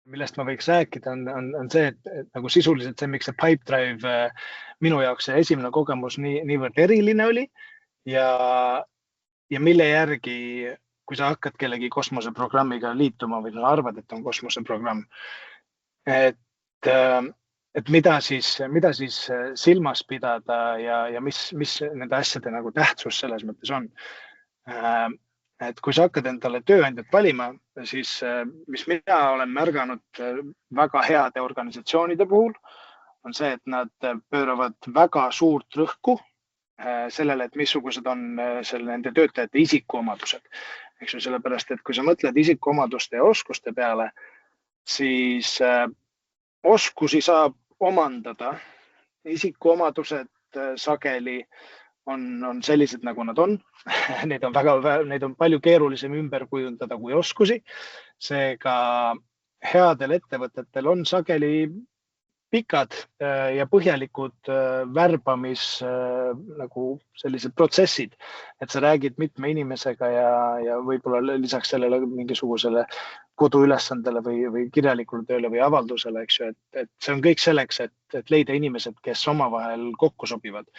millest ma võiks rääkida, on see, et nagu sisuliselt see, miks see Pipedrive minu jaoks see esimene kogemus niivõrd eriline oli ja mille järgi, kui sa hakkad kellegi kosmoseprogrammiga liituma või arvad, et on kosmoseprogramm, et mida siis silmas pidada ja mis nende asjade nagu tähtsus selles mõttes on. Et kui sa hakkad endale tööandjat valima, siis mis mina olen märganud väga heade organisatsioonide puhul, on see, et nad pööravad väga suurt rõhku sellele, et missugused on nende töötajate isikuomadused. Eks ju, sellepärast, et kui sa mõtled isikuomaduste ja oskuste peale, siis oskusi saab omandada. Isikuomadused sageli on sellised, nagu nad on. Neid on palju keerulisem ümber kujundada kui oskusi. Seega headel ettevõtetel on sageli pikad ja põhjalikud värbamis nagu sellised protsessid, et sa räägid mitme inimesega ja võib-olla lisaks sellele mingisugusele koduülesandele või kirjalikule tööle või avaldusele, eks ju, et see on kõik selleks, et leida inimesed, kes omavahel kokku sobivad.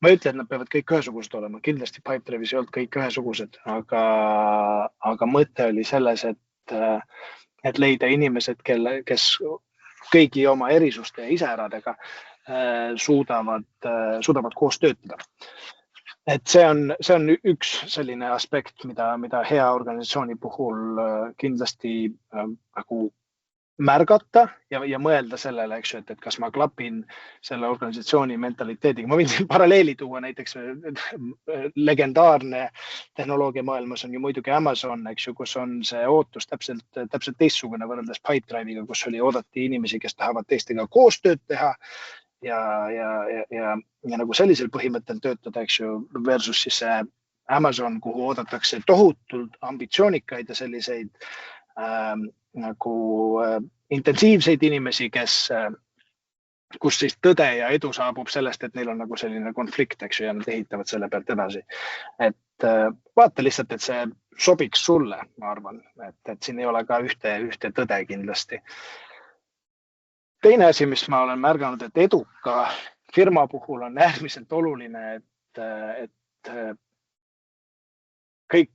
Ma ei ütle, et nad peavad kõik ühesugused olema. Kindlasti Pipedrive'is ei olnud kõik ühesugused, aga mõte oli selles, et leida inimesed, kes kõigi oma erisuste ja iseäradega suudavad koos töötada. Et see on üks selline aspekt, mida hea organisatsiooni puhul kindlasti nagu märgata ja mõelda sellele, eks ju, et kas ma klapin selle organisatsiooni mentaliteediga. Ma võin siin paralleeli tuua, näiteks legendaarne tehnoloogia maailmas on ju muidugi Amazon, eks ju, kus on see ootus täpselt teistsugune võrreldes Pipedrive'iga, kus oodati inimesi, kes tahavad teistega koostööd teha ja nagu sellisel põhimõttel töötada, eks ju, versus siis see Amazon, kuhu oodatakse tohutult ambitsioonikaid ja selliseid nagu intensiivseid inimesi, kus siis tõde ja edu saabub sellest, et neil on nagu selline konflikt, eks ju, ja nad ehitavad selle pealt edasi. Et vaata lihtsalt, et see sobiks sulle, ma arvan, et siin ei ole ka ühte tõde kindlasti. Teine asi, mis ma olen märganud, et eduka firma puhul on äärmiselt oluline, et kõik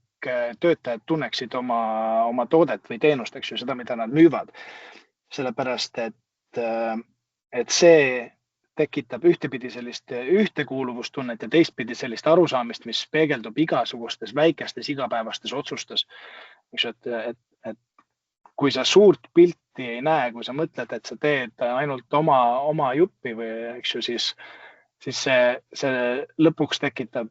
töötajad tunneksid oma toodet või teenust, eks ju, seda, mida nad müüvad. Sellepärast, et see tekitab ühtepidi sellist ühtekuuluvustunnet ja teistpidi sellist arusaamist, mis peegeldub igasugustes väikestes igapäevastes otsustes. Et kui sa suurt pilti ei näe, kui sa mõtled, et sa teed ainult oma juppi või, eks ju, siis see lõpuks tekitab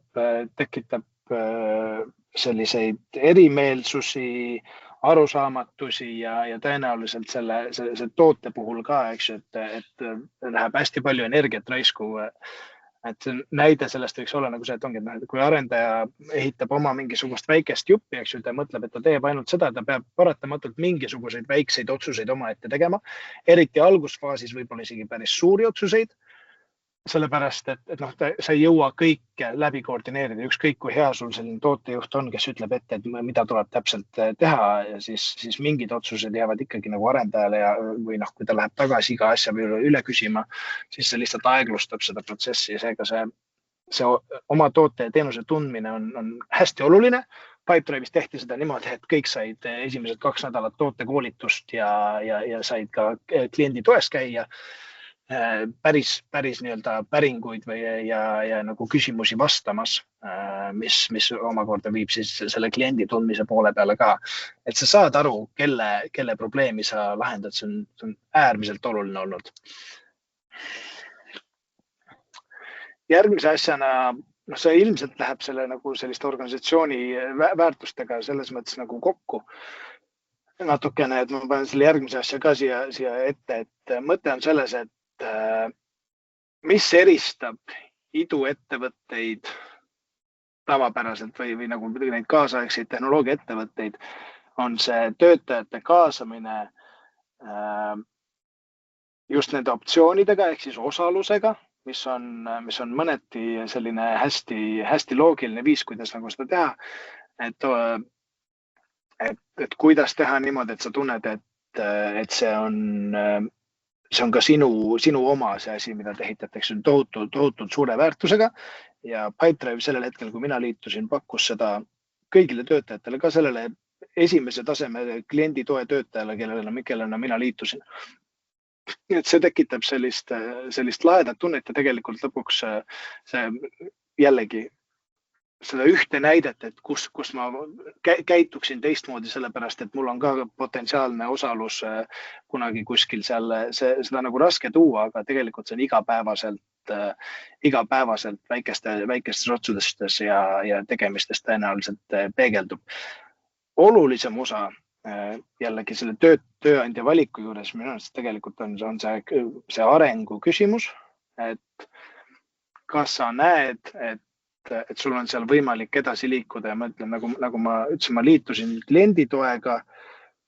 selliseid erimeelsusi, arusaamatusi ja tõenäoliselt selle toote puhul ka, eks ju, et läheb hästi palju energiat raisku. Et näide sellest võiks olla nagu see, et ongi, et kui arendaja ehitab oma mingisugust väikest juppi, eks ju, ta mõtleb, et ta teeb ainult seda, ta peab paratamatult mingisuguseid väikseid otsuseid oma ette tegema. Eriti algusfaasis võib-olla isegi päris suuri otsuseid. Sellepärast, et sa ei jõua kõike läbi koordineerida. Ükskõik kui hea sul selline tootejuht on, kes ütleb ette, et mida tuleb täpselt teha, ja siis mingid otsused jäävad ikkagi nagu arendajale või kui ta läheb tagasi iga asja üle küsima, siis see lihtsalt aeglustab seda protsessi. Seega see oma toote ja teenuse tundmine on hästi oluline. Pipedrive'is tehti seda niimoodi, et kõik said esimesed 2 nädalat tootekoolitust ja said ka kliendi toes käia. Päris nii-öelda päringuid ja nagu küsimusi vastamas, mis omakorda viib siis selle kliendi tundmise poole peale ka. Et sa saad aru, kelle probleemi sa lahendad, see on äärmiselt oluline olnud. Järgmise asjana, see ilmselt läheb nagu selliste organisatsiooni väärtustega selles mõttes nagu kokku. Natukene, et ma panen selle järgmise asja ka siia ette, et mõte on selles, et mis eristab iduettevõtteid tavapäraselt või nagu neid kaasaegseid tehnoloogia ettevõtteid, on see töötajate kaasamine just nende optsioonidega ehk siis osalusega, mis on mõneti selline hästi loogiline viis, kuidas nagu seda teha. Et kuidas teha niimoodi, et sa tunned, et see on ka sinu oma see asi, mida te ehitate, eks tohutult suure väärtusega ja Pipedrive sellel hetkel, kui mina liitusin, pakkus seda kõigile töötajatele, ka sellele esimese taseme klienditoe töötajale, kellena mina liitusin. Et see tekitab sellist lahedat tunnet ja tegelikult lõpuks see jällegi seda ühte näidet, et kus ma käituksin teistmoodi, sellepärast, et mul on ka potentsiaalne osalus kunagi kuskil seal, seda nagu raske tuua, aga tegelikult see on igapäevaselt väikestes otsudestes ja tegemistest tõenäoliselt peegeldub. Olulisem osa jällegi selle tööandja valiku juures minu arust tegelikult on see arengu küsimus, et kas sa näed, et sul on seal võimalik edasi liikuda ja ma ütlen, nagu ma ütlesin, ma liitusin klienditoega,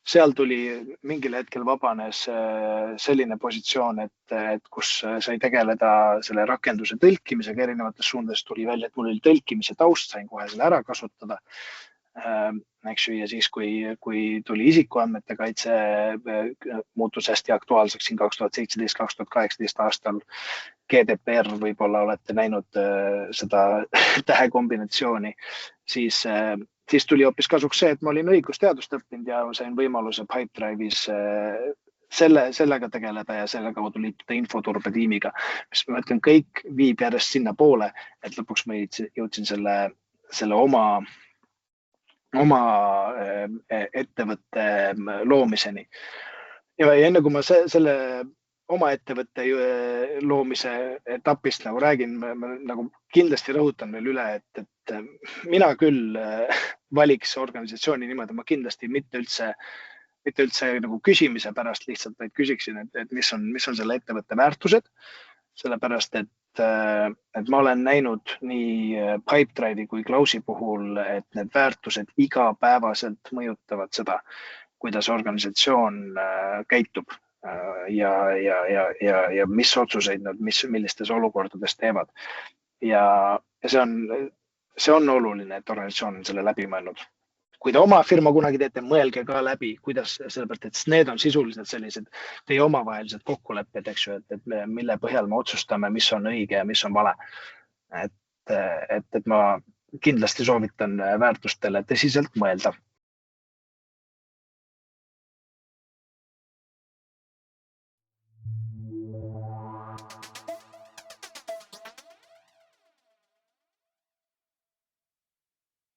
seal tuli mingil hetkel vabanes selline positsioon, et kus sai tegeleda selle rakenduse tõlkimisega erinevates suundades, tuli välja, et mul oli tõlkimise taust, sain kohe selle ära kasutada. Ja siis, kui tuli isikuandmete kaitse, muutus hästi aktuaalseks siin 2017-2018 aastal GDPR, võib-olla olete näinud seda tähekombinatsiooni, siis tuli hoopis kasuks see, et ma olin õigusteadust õppinud ja sain võimaluse Pipedrive'is sellega tegeleda ja selle kaudu liituda infoturbetiimiga, mis ma ütlen, kõik viib järjest sinna poole, et lõpuks ma jõudsin selle oma ettevõtte loomiseni. Ja enne kui ma selle oma ettevõtte loomise etapist nagu räägin, ma nagu kindlasti rõhutan veel üle, et mina küll valiks organisatsiooni niimoodi, ma kindlasti mitte üldse nagu küsimise pärast lihtsalt, vaid küsiksin, et mis on selle ettevõtte väärtused, sellepärast, et ma olen näinud nii Pipedrive'i kui Klausi puhul, et need väärtused igapäevaselt mõjutavad seda, kuidas organisatsioon käitub ja mis otsuseid nad millistes olukordades teevad. Ja see on oluline, et organisatsioon on selle läbi mõelnud. Kui te oma firma kunagi teete, mõelge ka läbi, kuidas, sellepärast, et need on sisuliselt sellised teie omavahelised kokkulepped, eks ju, et mille põhjal me otsustame, mis on õige ja mis on vale. Et ma kindlasti soovitan väärtustele tõsiselt mõelda.